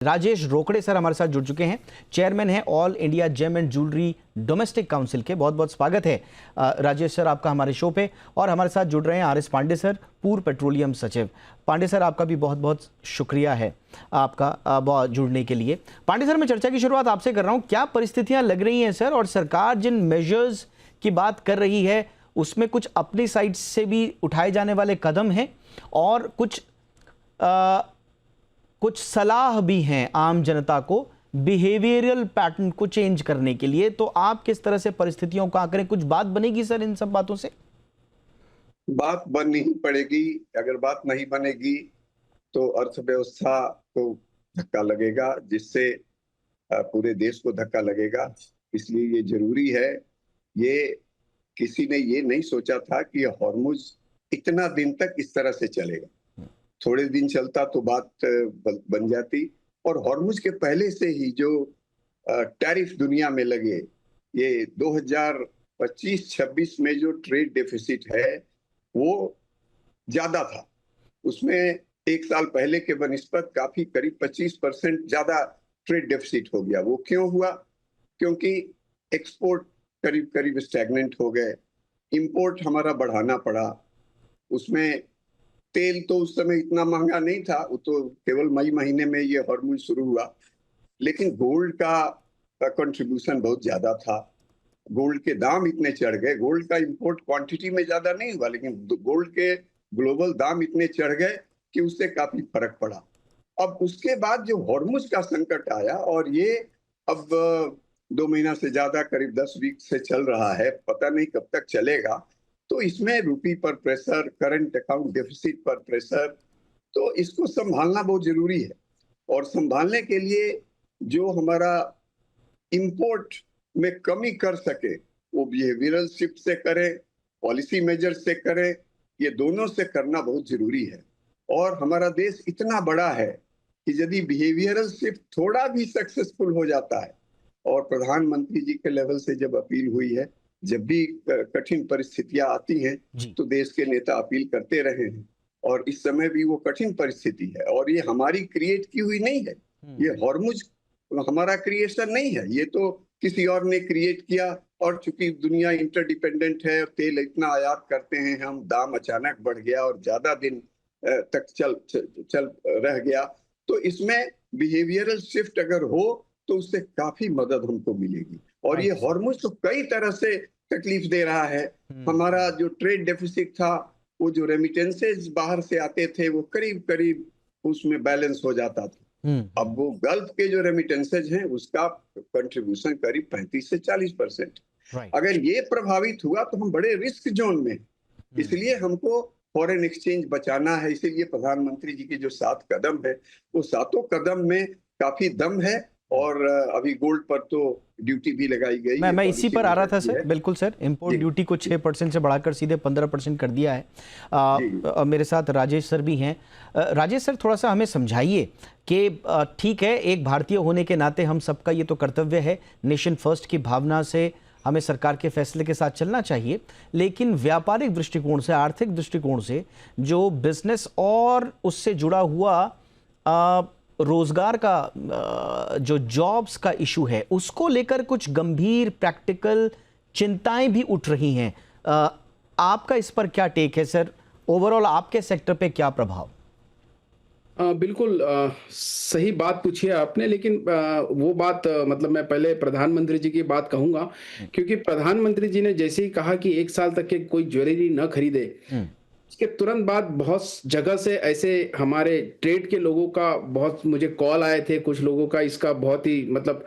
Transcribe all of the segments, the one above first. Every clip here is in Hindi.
राजेश रोकड़े सर हमारे साथ जुड़ चुके हैं। चेयरमैन हैं all India gem and jewellery domestic council के। बहुत बहुत स्वागत है राजेश सर आपका हमारे शो पे। और हमारे साथ जुड़ रहे हैं आर एस पांडे सर, पूर्व पेट्रोलियम सचिव। पांडे सर आपका भी बहुत बहुत शुक्रिया है आपका जुड़ने के लिए। पांडे सर मैं चर्चा की शुरुआत आपसे कर रहा हूँ। क्या परिस्थितियाँ लग रही हैं सर, और सरकार जिन मेजर्स की बात कर रही है उसमें कुछ अपनी साइड से भी उठाए जाने वाले कदम हैं और कुछ सलाह भी हैं आम जनता को बिहेवियरल पैटर्न को चेंज करने के लिए, तो आप किस तरह से परिस्थितियों को आंकड़ें, कुछ बात बनेगी सर इन सब बातों से? बात बननी ही पड़ेगी। अगर बात नहीं बनेगी तो अर्थव्यवस्था को धक्का लगेगा, जिससे पूरे देश को धक्का लगेगा। इसलिए ये जरूरी है। ये किसी ने ये नहीं सोचा था कि हॉर्मुज इतना दिन तक इस तरह से चलेगा। थोड़े दिन चलता तो बात बन जाती। और हॉर्मुज के पहले से ही जो टैरिफ दुनिया में लगे, ये 2025-26 में जो ट्रेड डेफिसिट है वो ज्यादा था। उसमें एक साल पहले के बनिस्बत काफी करीब 25% ज्यादा ट्रेड डेफिसिट हो गया। वो क्यों हुआ? क्योंकि एक्सपोर्ट करीब करीब स्टैग्नेंट हो गए, इंपोर्ट हमारा बढ़ाना पड़ा। उसमें तेल तो उस समय इतना महंगा नहीं था, वो तो केवल मई महीने में ये हॉर्मुज शुरू हुआ। लेकिन गोल्ड का कंट्रीब्यूशन बहुत ज्यादा था। गोल्ड के दाम इतने चढ़ गए। गोल्ड का इंपोर्ट क्वांटिटी में ज्यादा नहीं हुआ, लेकिन गोल्ड के ग्लोबल दाम इतने चढ़ गए कि उससे काफी फर्क पड़ा। अब उसके बाद जो हॉर्मुज का संकट आया, और ये अब 2 महीना से ज्यादा, करीब 10 वीक से चल रहा है, पता नहीं कब तक चलेगा। तो इसमें रुपये पर प्रेशर, करंट अकाउंट डेफिसिट पर प्रेशर, तो इसको संभालना बहुत जरूरी है। और संभालने के लिए जो हमारा इंपोर्ट में कमी कर सके वो बिहेवियरल शिफ्ट से करें, पॉलिसी मेजर से करें। ये दोनों से करना बहुत जरूरी है। और हमारा देश इतना बड़ा है कि यदि बिहेवियरल शिफ्ट थोड़ा भी सक्सेसफुल हो जाता है, और प्रधानमंत्री जी के लेवल से जब अपील हुई है, जब भी कठिन परिस्थितियां आती हैं तो देश के नेता अपील करते रहे हैं। और इस समय भी वो कठिन परिस्थिति है, और ये हमारी क्रिएट की हुई नहीं है। ये हॉर्मुज हमारा क्रिएशन नहीं है, ये तो किसी और ने क्रिएट किया। और चूंकि दुनिया इंटरडिपेंडेंट है, तेल इतना आयात करते हैं हम, दाम अचानक बढ़ गया और ज्यादा दिन तक चल रह गया। तो इसमें बिहेवियरल शिफ्ट अगर हो तो उससे काफी मदद हमको मिलेगी। और ये हॉर्मुज तो कई तरह से तकलीफ दे रहा है। हमारा जो ट्रेड डेफिसिट था, वो जो रेमिटेंसेज बाहर से आते थे, वो करीब करीब उसमें बैलेंस हो जाता था। अब वो गल्फ के जो रेमिटेंसेज हैं उसका कंट्रीब्यूशन करीब 35 से 40%। अगर ये प्रभावित हुआ तो हम बड़े रिस्क जोन में। इसलिए हमको फॉरेन एक्सचेंज बचाना है। इसीलिए प्रधानमंत्री जी के जो 7 कदम है, वो 7 कदम में काफी दम है। और अभी गोल्ड पर तो ड्यूटी भी लगाई गई। मैं इसी पर आ रहा था सर। बिल्कुल सर, इंपोर्ट ड्यूटी को 6% से बढ़ाकर सीधे 15% कर दिया है। मेरे साथ राजेश सर भी हैं। राजेश सर, थोड़ा सा हमें समझाइए कि ठीक है, एक भारतीय होने के नाते हम सबका ये तो कर्तव्य है, नेशन फर्स्ट की भावना से हमें सरकार के फैसले के साथ चलना चाहिए, लेकिन व्यापारिक दृष्टिकोण से, आर्थिक दृष्टिकोण से जो बिजनेस और उससे जुड़ा हुआ रोजगार का जो जॉब्स का इशू है, उसको लेकर कुछ गंभीर प्रैक्टिकल चिंताएं भी उठ रही हैं। आपका इस पर क्या टेक है सर? ओवरऑल आपके सेक्टर पे क्या प्रभाव? बिल्कुल सही बात पूछी है आपने। लेकिन वो बात मतलब मैं पहले प्रधानमंत्री जी की बात कहूंगा, क्योंकि प्रधानमंत्री जी ने जैसे ही कहा कि 1 साल तक के कोई ज्वेलरी न खरीदे, उसके तुरंत बाद बहुत जगह से ऐसे हमारे ट्रेड के लोगों का बहुत मुझे कॉल आए थे। कुछ लोगों का इसका बहुत ही मतलब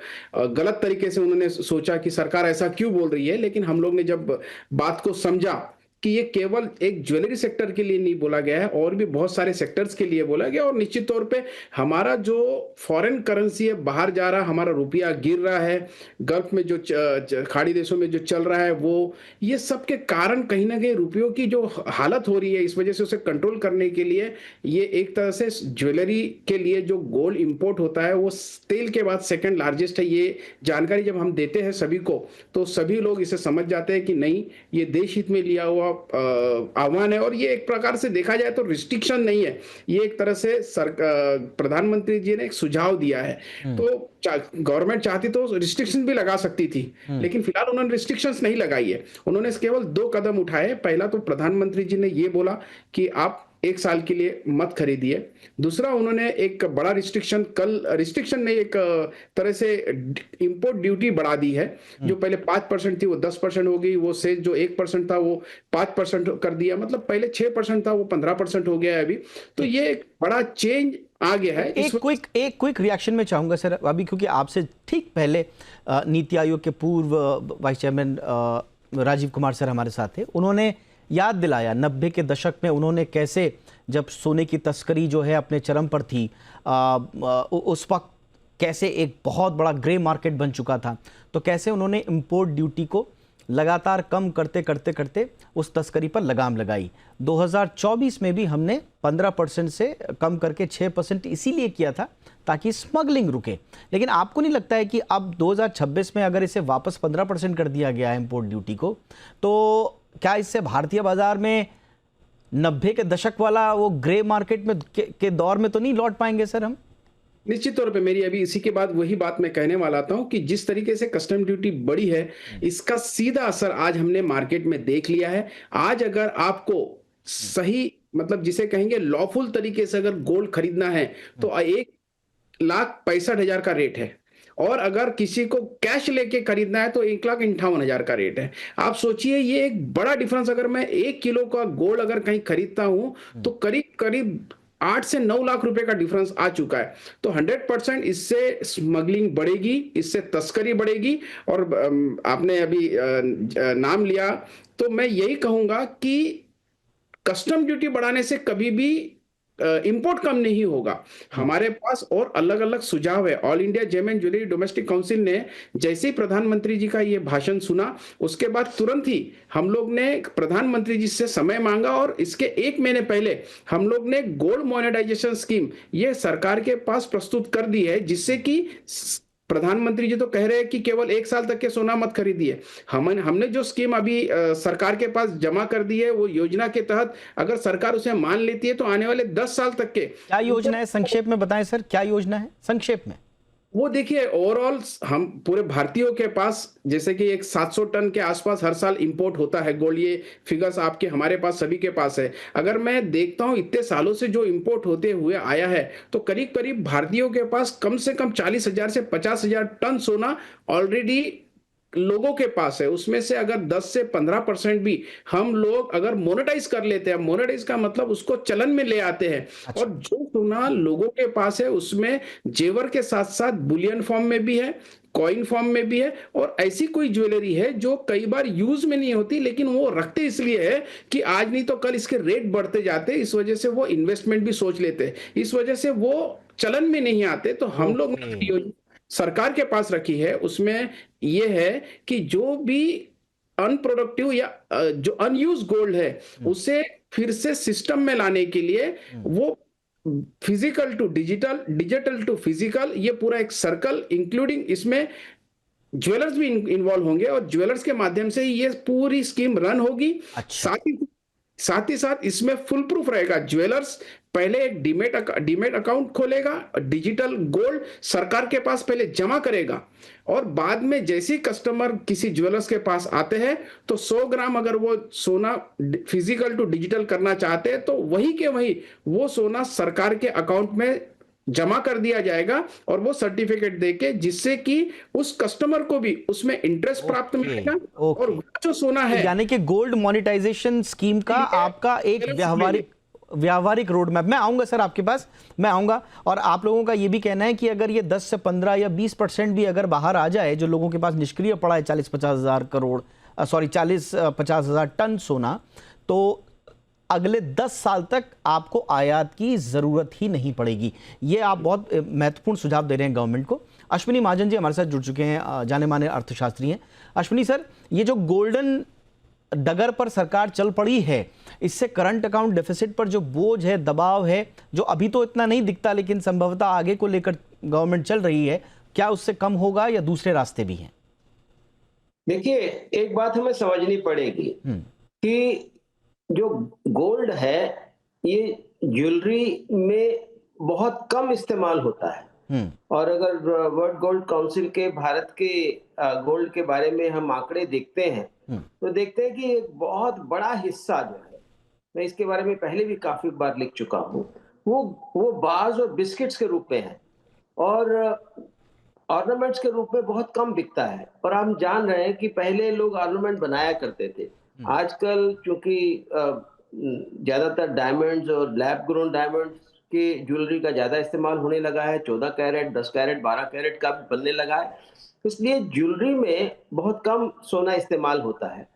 गलत तरीके से उन्होंने सोचा कि सरकार ऐसा क्यों बोल रही है। लेकिन हम लोग ने जब बात को समझा कि ये केवल एक ज्वेलरी सेक्टर के लिए नहीं बोला गया है, और भी बहुत सारे सेक्टर्स के लिए बोला गया। और निश्चित तौर पे हमारा जो फॉरेन करेंसी है बाहर जा रहा है, हमारा रुपया गिर रहा है, गल्फ में जो खाड़ी देशों में जो चल रहा है, वो ये सब के कारण कहीं ना कहीं रुपयों की जो हालत हो रही है, इस वजह से उसे कंट्रोल करने के लिए ये एक तरह से ज्वेलरी के लिए जो गोल्ड इंपोर्ट होता है वो तेल के बाद सेकेंड लार्जेस्ट है। ये जानकारी जब हम देते हैं सभी को, तो सभी लोग इसे समझ जाते हैं कि नहीं, ये देश हित में लिया हुआ आह्वान है और ये एक प्रकार से देखा जाए तो रिस्ट्रिक्शन नहीं है, ये एक तरह से प्रधानमंत्री जी ने एक सुझाव दिया है। तो गवर्नमेंट चाहती तो रिस्ट्रिक्शन भी लगा सकती थी, लेकिन फिलहाल उन्होंने रिस्ट्रिक्शंस नहीं लगाई है। उन्होंने केवल 2 कदम उठाए। पहला तो प्रधानमंत्री जी ने ये बोला कि आप 1 साल के लिए मत खरीदिए। दूसरा, उन्होंने एक बड़ा रिस्ट्रिक्शन नहीं, एक तरह से इंपोर्ट ड्यूटी बढ़ा दी है। जो पहले 5% थी वो 10% हो गई, वो सेस जो 1% था वो 5% कर दिया, मतलब पहले 6% था वो 15% हो गया है अभी। तो ये एक बड़ा चेंज आ गया है। एक क्विक रिएक्शन में चाहूंगा सर अभी, क्योंकि आपसे ठीक पहले नीति आयोग के पूर्व vice chairman Rajiv Kumar sir हमारे साथ थे। उन्होंने याद दिलाया 90 के दशक में उन्होंने कैसे, जब सोने की तस्करी जो है अपने चरम पर थी, उस वक्त कैसे एक बहुत बड़ा ग्रे मार्केट बन चुका था, तो कैसे उन्होंने इंपोर्ट ड्यूटी को लगातार कम करते करते करते उस तस्करी पर लगाम लगाई। 2024 में भी हमने 15% से कम करके 6% इसीलिए किया था ताकि स्मगलिंग रुके। लेकिन आपको नहीं लगता है कि अब 2026 में अगर इसे वापस 15% कर दिया गया है इंपोर्ट ड्यूटी को, तो क्या इससे भारतीय बाजार में 90 के दशक वाला वो ग्रे मार्केट में के दौर में तो नहीं लौट पाएंगे सर हम? निश्चित तौर पे मेरी अभी इसी के बाद वही बात मैं कहने वाला था कि जिस तरीके से कस्टम ड्यूटी बढ़ी है, इसका सीधा असर आज हमने मार्केट में देख लिया है। आज अगर आपको सही, मतलब जिसे कहेंगे लॉफुल तरीके से अगर गोल्ड खरीदना है तो 1,65,000 का रेट है, और अगर किसी को कैश लेके खरीदना है तो 1,58,000 का रेट है। आप सोचिए, ये एक बड़ा डिफरेंस। अगर मैं 1 किलो का गोल्ड अगर कहीं खरीदता हूं तो करीब करीब 8 से 9 लाख रुपए का डिफरेंस आ चुका है। तो 100% इससे स्मगलिंग बढ़ेगी, इससे तस्करी बढ़ेगी। और आपने अभी नाम लिया, तो मैं यही कहूंगा कि कस्टम ड्यूटी बढ़ाने से कभी भी इंपोर्ट कम नहीं होगा। हमारे पास और अलग अलग सुझाव है। All India gem and jewellery domestic council ने जैसे ही प्रधानमंत्री जी का ये भाषण सुना, उसके बाद तुरंत ही हम लोग ने प्रधानमंत्री जी से समय मांगा, और इसके 1 महीने पहले हम लोग ने गोल्ड मोनेटाइजेशन स्कीम ये सरकार के पास प्रस्तुत कर दी है, जिससे कि प्रधानमंत्री जी तो कह रहे हैं कि केवल 1 साल तक के सोना मत खरीदिए। हमने जो स्कीम अभी सरकार के पास जमा कर दी है, वो योजना के तहत अगर सरकार उसे मान लेती है तो आने वाले 10 साल तक के। क्या योजना है, संक्षेप में बताएं सर, क्या योजना है संक्षेप में? वो देखिए, ओवरऑल हम पूरे भारतीयों के पास जैसे कि एक 700 टन के आसपास हर साल इंपोर्ट होता है गोल्ड। ये फिगर्स आपके हमारे पास सभी के पास है। अगर मैं देखता हूं इतने सालों से जो इंपोर्ट होते हुए आया है, तो करीब करीब भारतीयों के पास कम से कम 40,000 से 50,000 टन सोना ऑलरेडी लोगों के पास है। उसमें से अगर 10 से 15% भी हम लोग अगर मोनेटाइज कर लेते हैं, मोनेटाइज का मतलब उसको चलन में ले आते हैं। अच्छा। और जो सोना लोगों के पास है उसमें जेवर के साथ साथ बुलियन फॉर्म में भी है, कॉइन फॉर्म में भी है, और ऐसी कोई ज्वेलरी है जो कई बार यूज में नहीं होती, लेकिन वो रखते इसलिए है कि आज नहीं तो कल इसके रेट बढ़ते जाते, इस वजह से वो इन्वेस्टमेंट भी सोच लेते, इस वजह से वो चलन में नहीं आते। तो हम लोग ने सरकार के पास रखी है, उसमें यह है कि जो भी अनप्रोडक्टिव या जो अनयूज गोल्ड है उसे फिर से सिस्टम में लाने के लिए वो physical to digital, digital to physical, ये पूरा एक सर्कल, इंक्लूडिंग इसमें ज्वेलर्स भी इन्वॉल्व होंगे, और ज्वेलर्स के माध्यम से ही ये पूरी स्कीम रन होगी। अच्छा। साथ ही साथ इसमें फुल प्रूफ रहेगा। ज्वेलर्स पहले एक डीमेट अकाउंट खोलेगा, डिजिटल गोल्ड सरकार के पास पहले जमा करेगा, और बाद में जैसे ही कस्टमर किसी ज्वेलर्स के पास आते हैं तो 100 ग्राम अगर वो सोना फिजिकल टू डिजिटल करना चाहते हैं तो वही के वही वो सोना सरकार के अकाउंट में जमा कर दिया जाएगा, और वो सर्टिफिकेट देके, जिससे कि उस कस्टमर को भी उसमें इंटरेस्ट प्राप्त मिलेगा। और जो सोना है, यानी कि गोल्ड मोनेटाइजेशन स्कीम का आपका एक व्यावहारिक रोड मैप। मैं आऊंगा सर आपके पास, मैं आऊंगा। और आप लोगों का ये भी कहना है कि अगर ये 10 से 15 या 20% भी अगर बाहर आ जाए, जो लोगों के पास निष्क्रिय पड़ा है 40-50 हज़ार टन सोना, तो अगले 10 साल तक आपको आयात की जरूरत ही नहीं पड़ेगी। ये आप बहुत महत्वपूर्ण सुझाव दे रहे हैं गवर्नमेंट को। अश्विनी महाजन जी हमारे साथ जुड़ चुके हैं, जाने माने अर्थशास्त्री हैं। अश्विनी सर, ये जो गोल्डन डगर पर सरकार चल पड़ी है, इससे करंट अकाउंट डेफिसिट पर जो बोझ है, दबाव है, जो अभी तो इतना नहीं दिखता लेकिन संभवतः आगे को लेकर गवर्नमेंट चल रही है, क्या उससे कम होगा या दूसरे रास्ते भी हैं? देखिए, एक बात हमें समझनी पड़ेगी कि जो गोल्ड है ये ज्वेलरी में बहुत कम इस्तेमाल होता है। और अगर वर्ल्ड गोल्ड काउंसिल के भारत के गोल्ड के बारे में हम आंकड़े देखते हैं तो देखते हैं कि एक बहुत बड़ा हिस्सा जो है, मैं इसके बारे में पहले भी काफी बार लिख चुका हूँ, वो बार्स और बिस्किट्स के रूप में है और ऑर्नामेंट्स के रूप में बहुत कम बिकता है। और हम जान रहे हैं कि पहले लोग ऑर्नामेंट बनाया करते थे। आजकल चूंकि ज्यादातर डायमंड्स और लैब ग्रोन डायमंड्स की ज्वेलरी का ज्यादा इस्तेमाल होने लगा है, 14 कैरेट, 10 कैरेट, 12 कैरेट का भी बनने लगा है, इसलिए ज्वेलरी में बहुत कम सोना इस्तेमाल होता है।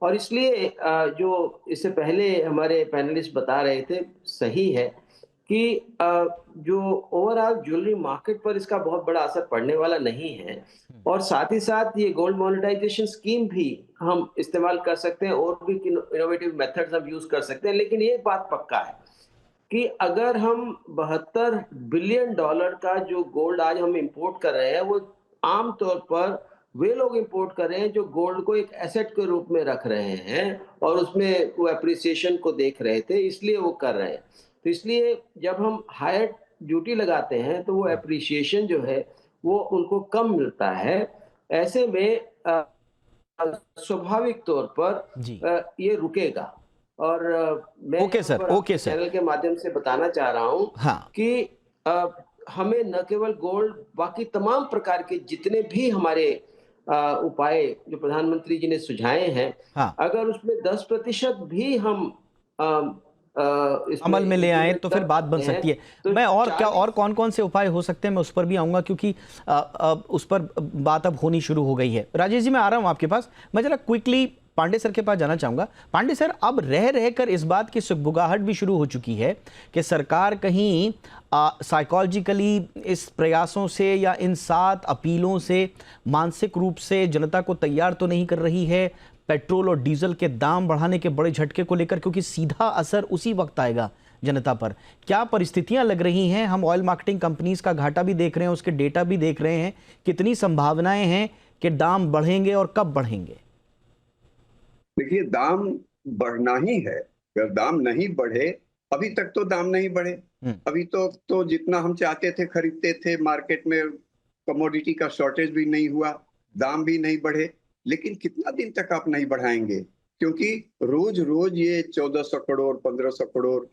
और इसलिए जो इससे पहले हमारे पैनलिस्ट बता रहे थे सही है कि जो ओवरऑल ज्वेलरी मार्केट पर इसका बहुत बड़ा असर पड़ने वाला नहीं है। और साथ ही साथ ये गोल्ड मोनेटाइजेशन स्कीम भी हम इस्तेमाल कर सकते हैं और भी इनोवेटिव मेथड्स हम यूज कर सकते हैं। लेकिन ये बात पक्का है कि अगर हम 72 बिलियन डॉलर का जो गोल्ड आज हम इंपोर्ट कर रहे हैं, वो आमतौर पर वे लोग इंपोर्ट कर रहे हैं जो गोल्ड को एक एसेट के रूप में रख रहे हैं और उसमें वो एप्रिसिएशन को देख रहे थे, इसलिए वो कर रहे हैं। तो इसलिए जब हम हायर ड्यूटी लगाते हैं तो वो एप्रिसिएशन जो है वो उनको कम मिलता है। ऐसे में स्वाभाविक तौर पर ये रुकेगा। और मैं ओके सर चैनल के माध्यम से बताना चाह रहा हूँ कि हमें न केवल गोल्ड, बाकी तमाम प्रकार के जितने भी हमारे उपाय जो प्रधानमंत्री जी ने सुझाए हैं, अगर उसमें 10% भी हम अमल में ले आए तो फिर बात बन सकती है। तो मैं और कौन कौन से उपाय हो सकते हैं मैं उस पर भी आऊंगा, क्योंकि उस पर बात अब होनी शुरू हो गई है। राजेश जी, मैं आ रहा हूं आपके पास। मैं जरा क्विकली पांडे सर के पास जाना चाहूंगा। पांडे सर, अब रह रहकर इस बात की सुगबुगाहट भी शुरू हो चुकी है कि सरकार कहीं साइकोलॉजिकली इस प्रयासों से या इन 7 अपीलों से मानसिक रूप से जनता को तैयार तो नहीं कर रही है पेट्रोल और डीजल के दाम बढ़ाने के बड़े झटके को लेकर, क्योंकि सीधा असर उसी वक्त आएगा जनता पर। क्या परिस्थितियां लग रही हैं? हम ऑयल मार्केटिंग कंपनीज का घाटा भी देख रहे हैं, उसके डेटा भी देख रहे हैं। कितनी संभावनाएं हैं कि दाम बढ़ेंगे और कब बढ़ेंगे? देखिए, दाम बढ़ना ही है। अगर दाम नहीं बढ़े, अभी तक तो दाम नहीं बढ़े, अभी तो जितना हम चाहते थे खरीदते थे, मार्केट में कमोडिटी का शॉर्टेज भी नहीं हुआ, दाम भी नहीं बढ़े। लेकिन कितना दिन तक आप नहीं बढ़ाएंगे? क्योंकि रोज रोज ये 1400 करोड़ 1500 करोड़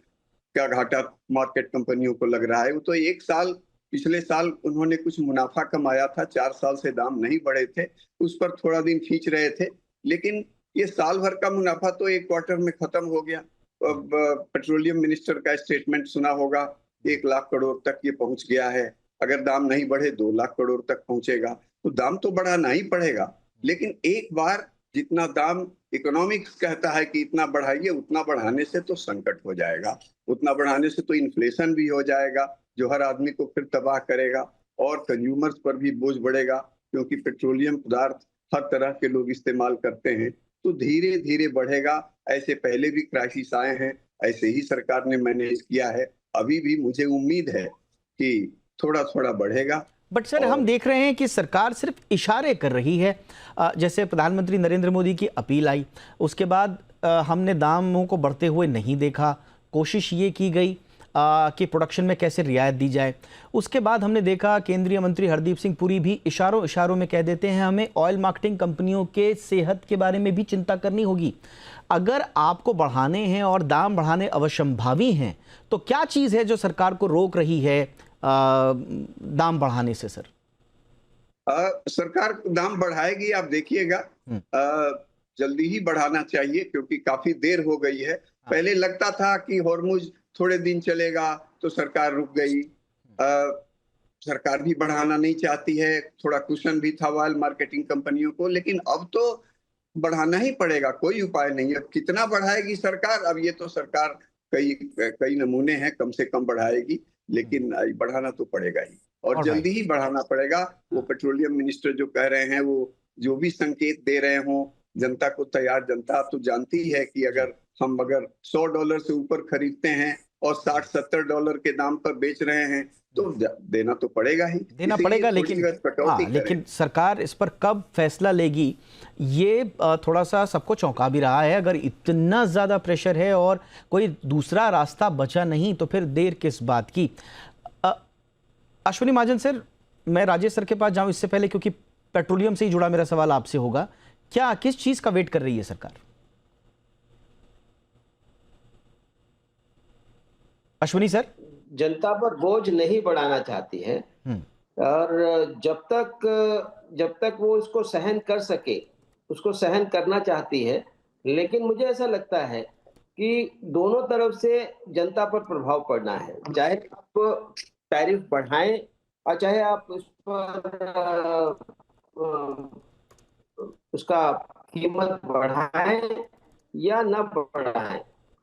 का घाटा मार्केट कंपनियों को लग रहा है। वो तो एक साल, पिछले साल उन्होंने कुछ मुनाफा कमाया था, 4 साल से दाम नहीं बढ़े थे, उस पर थोड़ा दिन खींच रहे थे। लेकिन ये साल भर का मुनाफा तो एक क्वार्टर में खत्म हो गया। पेट्रोलियम मिनिस्टर का स्टेटमेंट सुना होगा, 1 लाख करोड़ तक ये पहुंच गया है। अगर दाम नहीं बढ़े 2 लाख करोड़ तक पहुंचेगा। तो दाम तो बढ़ाना ही पड़ेगा। लेकिन एक बार जितना दाम इकोनॉमिक्स कहता है कि इतना बढ़ाइए, उतना बढ़ाने से तो संकट हो जाएगा, उतना बढ़ाने से तो इन्फ्लेशन भी हो जाएगा, जो हर आदमी को फिर तबाह करेगा और कंज्यूमर्स पर भी बोझ बढ़ेगा, क्योंकि पेट्रोलियम पदार्थ हर तरह के लोग इस्तेमाल करते हैं। तो धीरे धीरे बढ़ेगा। ऐसे पहले भी क्राइसिस आए हैं, ऐसे ही सरकार ने मैनेज किया है। अभी भी मुझे उम्मीद है कि थोड़ा थोड़ा बढ़ेगा। बट सर, हम देख रहे हैं कि सरकार सिर्फ इशारे कर रही है। जैसे प्रधानमंत्री नरेंद्र मोदी की अपील आई, उसके बाद हमने दामों को बढ़ते हुए नहीं देखा। कोशिश ये की गई कि प्रोडक्शन में कैसे रियायत दी जाए। उसके बाद हमने देखा केंद्रीय मंत्री हरदीप सिंह पुरी भी इशारों में कह देते हैं हमें ऑयल मार्केटिंग कंपनियों के सेहत के बारे में भी चिंता करनी होगी। अगर आपको बढ़ाने हैं और दाम बढ़ाने अवश्यंभावी हैं, तो क्या चीज़ है जो सरकार को रोक रही है दाम बढ़ाने से? सर, सरकार दाम बढ़ाएगी, आप देखिएगा। जल्दी ही बढ़ाना चाहिए, क्योंकि काफी देर हो गई है। पहले लगता था कि हॉर्मुज थोड़े दिन चलेगा, तो सरकार रुक गई। सरकार भी बढ़ाना नहीं चाहती है, थोड़ा कुशन भी था ऑयल मार्केटिंग कंपनियों को, लेकिन अब तो बढ़ाना ही पड़ेगा, कोई उपाय नहीं है। कितना बढ़ाएगी सरकार? अब ये तो सरकार कई नमूने हैं, कम से कम बढ़ाएगी, लेकिन बढ़ाना तो पड़ेगा ही, और जल्दी ही बढ़ाना पड़ेगा। वो पेट्रोलियम मिनिस्टर जो कह रहे हैं, वो जो भी संकेत दे रहे हों, जनता को तैयार, जनता तो जानती है कि अगर $100 से ऊपर खरीदते हैं और $60-70 के दाम पर बेच रहे हैं, तो देना तो पड़ेगा ही, देना इसीलिए पड़ेगा, थोड़ी लेकिन बहुत कटौती करें। लेकिन सरकार इस पर कब फैसला लेगी, ये थोड़ा सा सबको चौंका भी रहा है। अगर इतना ज़्यादा प्रेशर है और कोई दूसरा रास्ता बचा नहीं तो फिर देर किस बात की। अश्विनी महाजन सर, मैं राजेश सर के पास जाऊं इससे पहले, क्योंकि पेट्रोलियम से ही जुड़ा मेरा सवाल आपसे होगा, क्या किस चीज का वेट कर रही है सरकार? अश्विनी सर। जनता पर बोझ नहीं बढ़ाना चाहती है, और जब तक वो इसको सहन कर सके उसको सहन करना चाहती है। लेकिन मुझे ऐसा लगता है कि दोनों तरफ से जनता पर प्रभाव पड़ना है, चाहे आप टैरिफ बढ़ाएं और चाहे आप उस पर उसका कीमत बढ़ाएं या न बढ़ाएं,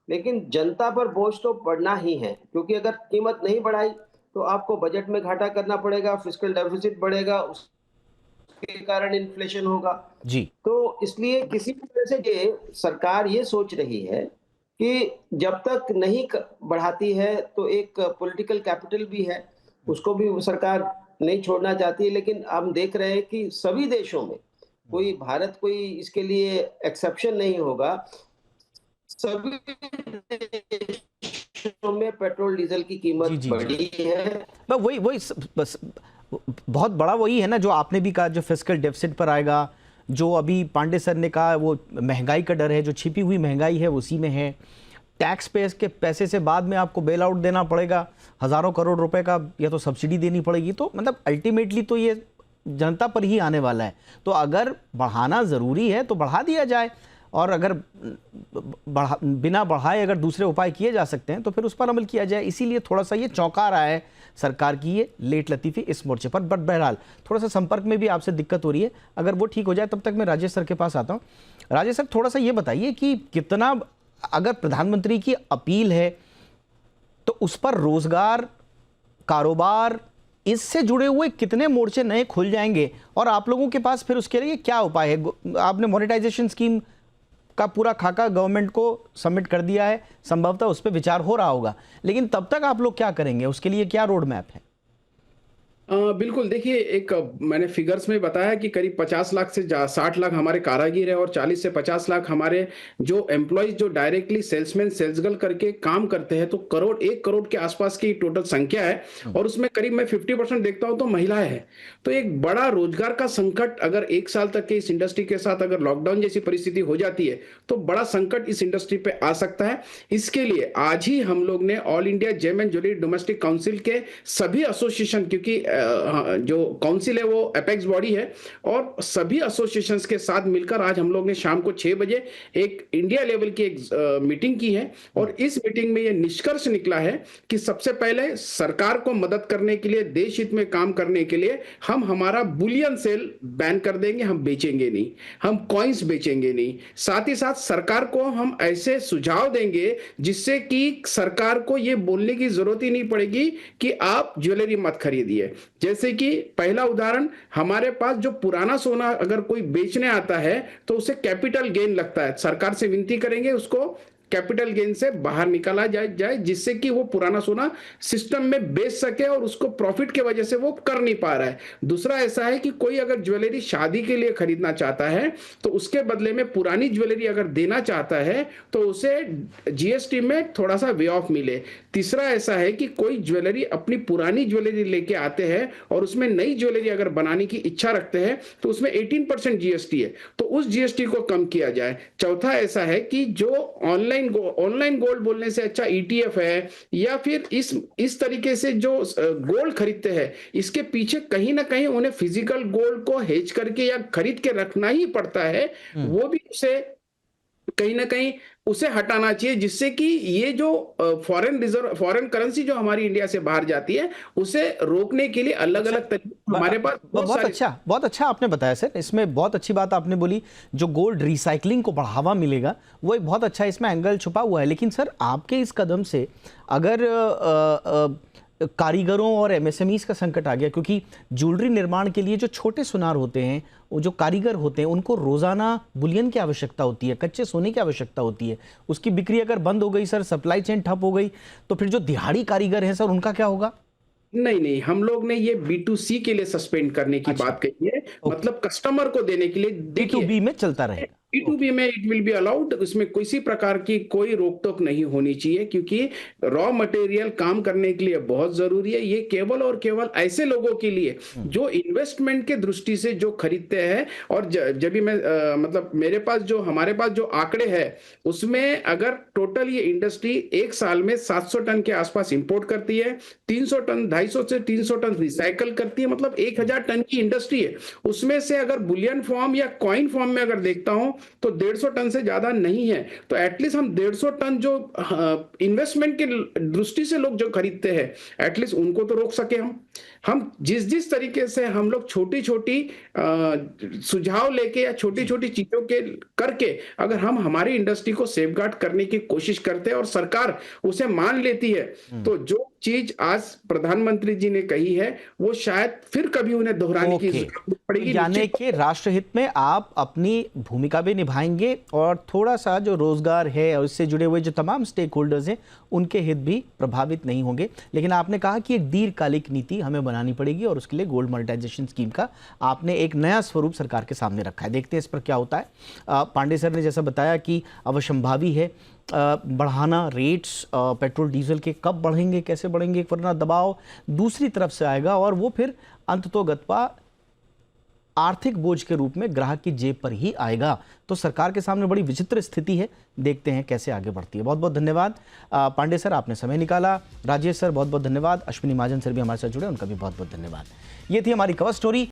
लेकिन जनता पर बोझ तो बढ़ना ही है, क्योंकि अगर कीमत नहीं बढ़ाई तो आपको बजट में घाटा करना पड़ेगा, फिस्कल डेफिसिट बढ़ेगा, उसके कारण इन्फ्लेशन होगा जी। तो इसलिए किसी भी तरह से ये सरकार ये सोच रही है कि जब तक नहीं बढ़ाती है तो एक पॉलिटिकल कैपिटल भी है, उसको भी सरकार नहीं छोड़ना चाहती है। लेकिन हम देख रहे हैं कि सभी देशों में, भारत इसके लिए एक्सेप्शन नहीं होगा, सभी देशों में पेट्रोल डीजल की कीमत बढ़ी है। वही बस बहुत बड़ा वही है ना जो आपने भी कहा, जो फिस्कल डेफिसिट पर आएगा, जो अभी पांडे सर ने कहा वो महंगाई का डर है, जो छिपी हुई महंगाई है उसी में है। टैक्स पेस के पैसे से बाद में आपको बेल आउट देना पड़ेगा, हजारों करोड़ रुपए का, या तो सब्सिडी देनी पड़ेगी। तो मतलब अल्टीमेटली तो ये जनता पर ही आने वाला है। तो अगर बढ़ाना ज़रूरी है तो बढ़ा दिया जाए, और अगर बिना बढ़ाए अगर दूसरे उपाय किए जा सकते हैं तो फिर उस पर अमल किया जाए। इसीलिए थोड़ा सा ये चौंका रहा है सरकार की ये लेट लतीफ़ी इस मोर्चे पर। बट बहरहाल थोड़ा सा संपर्क में भी आपसे दिक्कत हो रही है, अगर वो ठीक हो जाए तब तक मैं राजेश सर के पास आता हूँ। राजेश सर, थोड़ा सा ये बताइए कि कितना, अगर प्रधानमंत्री की अपील है तो उस पर रोजगार, कारोबार, इससे जुड़े हुए कितने मोर्चे नए खुल जाएंगे, और आप लोगों के पास फिर उसके लिए क्या उपाय है? आपने मोनेटाइजेशन स्कीम का पूरा खाका गवर्नमेंट को सबमिट कर दिया है, संभवतः उस पर विचार हो रहा होगा, लेकिन तब तक आप लोग क्या करेंगे, उसके लिए क्या रोड मैप है? बिल्कुल, देखिए, एक मैंने फिगर्स में बताया कि करीब 50 लाख से 60 लाख हमारे कारागिर है और 40 से 50 लाख हमारे जो एम्प्लॉयज जो डायरेक्टली सेल्समैन सेल्स गर्ल करके काम करते हैं। तो 1 करोड़ के आसपास की टोटल संख्या है, और उसमें करीब मैं 50% देखता हूं तो महिलाएं हैं। तो एक बड़ा रोजगार का संकट अगर 1 साल तक के इस इंडस्ट्री के साथ अगर लॉकडाउन जैसी परिस्थिति हो जाती है तो बड़ा संकट इस इंडस्ट्री पे आ सकता है। इसके लिए आज ही हम लोग ने all India gem and jewellery domestic council के सभी एसोसिएशन, क्योंकि जो काउंसिल है वो एपेक्स बॉडी है, और सभी एसोसिएशंस के साथ मिलकर आज हम लोग ने शाम को 6 बजे एक इंडिया लेवल की एक मीटिंग की है। और इस मीटिंग में ये निष्कर्ष निकला है कि सबसे पहले सरकार को मदद करने के लिए, देश हित में काम करने के लिए हम हमारा बुलियन सेल बैन कर देंगे, हम बेचेंगे नहीं, हम कॉइन्स बेचेंगे नहीं। साथ ही साथ सरकार को हम ऐसे सुझाव देंगे जिससे कि सरकार को ये बोलने की जरूरत ही नहीं पड़ेगी कि आप ज्वेलरी मत खरीदिए। जैसे कि पहला उदाहरण, हमारे पास जो पुराना सोना अगर कोई बेचने आता है तो उसे कैपिटल गेन लगता है। सरकार से विनती करेंगे उसको कैपिटल गेन से बाहर निकाला जाए जिससे कि वो पुराना सोना सिस्टम में बेच सके, और उसको प्रॉफिट के वजह से वो कर नहीं पा रहा है। दूसरा ऐसा है कि कोई अगर ज्वेलरी शादी के लिए खरीदना चाहता है तो उसके बदले में पुरानी ज्वेलरी अगर देना चाहता है तो उसे जीएसटी में थोड़ा सा वे ऑफ मिले। तीसरा ऐसा है कि कोई ज्वेलरी अपनी पुरानी ज्वेलरी लेके आते हैं और उसमें नई ज्वेलरी अगर बनाने की इच्छा रखते हैं तो उसमें 18% जीएसटी है, तो उस जीएसटी को कम किया जाए। चौथा ऐसा है कि जो ऑनलाइन गोल्ड बोलने से अच्छा ईटीएफ है, या फिर इस तरीके से जो गोल्ड खरीदते हैं, इसके पीछे कहीं ना कहीं उन्हें फिजिकल गोल्ड को हेज करके या खरीद के रखना ही पड़ता है, वो भी उसे कहीं ना कहीं उसे हटाना चाहिए, जिससे कि ये जो फॉरेन करेंसी जो हमारी इंडिया से बाहर जाती है उसे रोकने के लिए अलग अलग तरीके हमारे पास बहुत अच्छा आपने बताया सर। इसमें बहुत अच्छी बात आपने बोली, जो गोल्ड रिसाइकलिंग को बढ़ावा मिलेगा वो एक बहुत अच्छा इसमें एंगल छुपा हुआ है। लेकिन सर, आपके इस कदम से अगर कारीगरों और एमएसएमईज का संकट आ गया, क्योंकि ज्वेलरी निर्माण के लिए जो छोटे सुनार होते हैं, वो जो कारीगर होते हैं, उनको रोजाना बुलियन की आवश्यकता होती है, कच्चे सोने की आवश्यकता होती है। उसकी बिक्री अगर बंद हो गई सर, सप्लाई चेन ठप हो गई, तो फिर जो दिहाड़ी कारीगर हैं सर, उनका क्या होगा? नहीं, हम लोग ने ये B2C के लिए सस्पेंड करने की बात कही है, मतलब कस्टमर को देने के लिए। देखिए, B2B में चलता रहेगा, B2B में इट विल बी अलाउड, उसमें किसी प्रकार की कोई रोक टोक नहीं होनी चाहिए, क्योंकि रॉ मटेरियल काम करने के लिए बहुत जरूरी है। ये केवल और केवल ऐसे लोगों के लिए जो इन्वेस्टमेंट के दृष्टि से जो खरीदते हैं। और जब भी मैं मतलब हमारे पास जो आंकड़े हैं, उसमें अगर टोटल ये इंडस्ट्री एक साल में 700 टन के आसपास इंपोर्ट करती है, 300 टन 250 से 300 टन रिसाइकल करती है, मतलब 1000 टन की इंडस्ट्री है। उसमें से अगर बुलियन फॉर्म या कॉइन फॉर्म में अगर देखता हूं तो 150 टन से ज्यादा नहीं है। तो एटलीस्ट हम 150 टन जो इन्वेस्टमेंट के दृष्टि से लोग जो खरीदते हैं, एटलीस्ट उनको तो रोक सके हम जिस तरीके से हम लोग छोटी छोटी सुझाव लेके या छोटी छोटी चीजों के करके अगर हम हमारी इंडस्ट्री को सेफगार्ड करने की कोशिश करते हैं और सरकार उसे मान लेती है, तो जो चीज आज प्रधानमंत्री जी ने कही है वो शायद फिर कभी उन्हें दोहराने की जरूरत पड़ेगी। यानी कि राष्ट्रहित में आप अपनी भूमिका भी निभाएंगे और थोड़ा सा जो रोजगार है और इससे जुड़े हुए जो तमाम स्टेक होल्डर्स हैं उनके हित भी प्रभावित नहीं होंगे। लेकिन आपने कहा कि एक दीर्घकालिक नीति हमें बनानी पड़ेगी और उसके लिए गोल्ड मोनेटाइजेशन स्कीम का आपने एक नया स्वरूप सरकार के सामने रखा है। देखते हैं इस पर क्या होता है। पांडे सर ने जैसा बताया कि अवश्यंभावी है बढ़ाना रेट्स, पेट्रोल डीजल के कब बढ़ेंगे, कैसे बढ़ेंगे, वरना दबाव दूसरी तरफ से आएगा और वो फिर अंततोगत्वा आर्थिक बोझ के रूप में ग्राहक की जेब पर ही आएगा। तो सरकार के सामने बड़ी विचित्र स्थिति है, देखते हैं कैसे आगे बढ़ती है। बहुत बहुत धन्यवाद पांडे सर, आपने समय निकाला। राजेश सर बहुत बहुत धन्यवाद। अश्विनी महाजन सर भी हमारे साथ जुड़े, उनका भी बहुत बहुत धन्यवाद। ये थी हमारी कवर स्टोरी।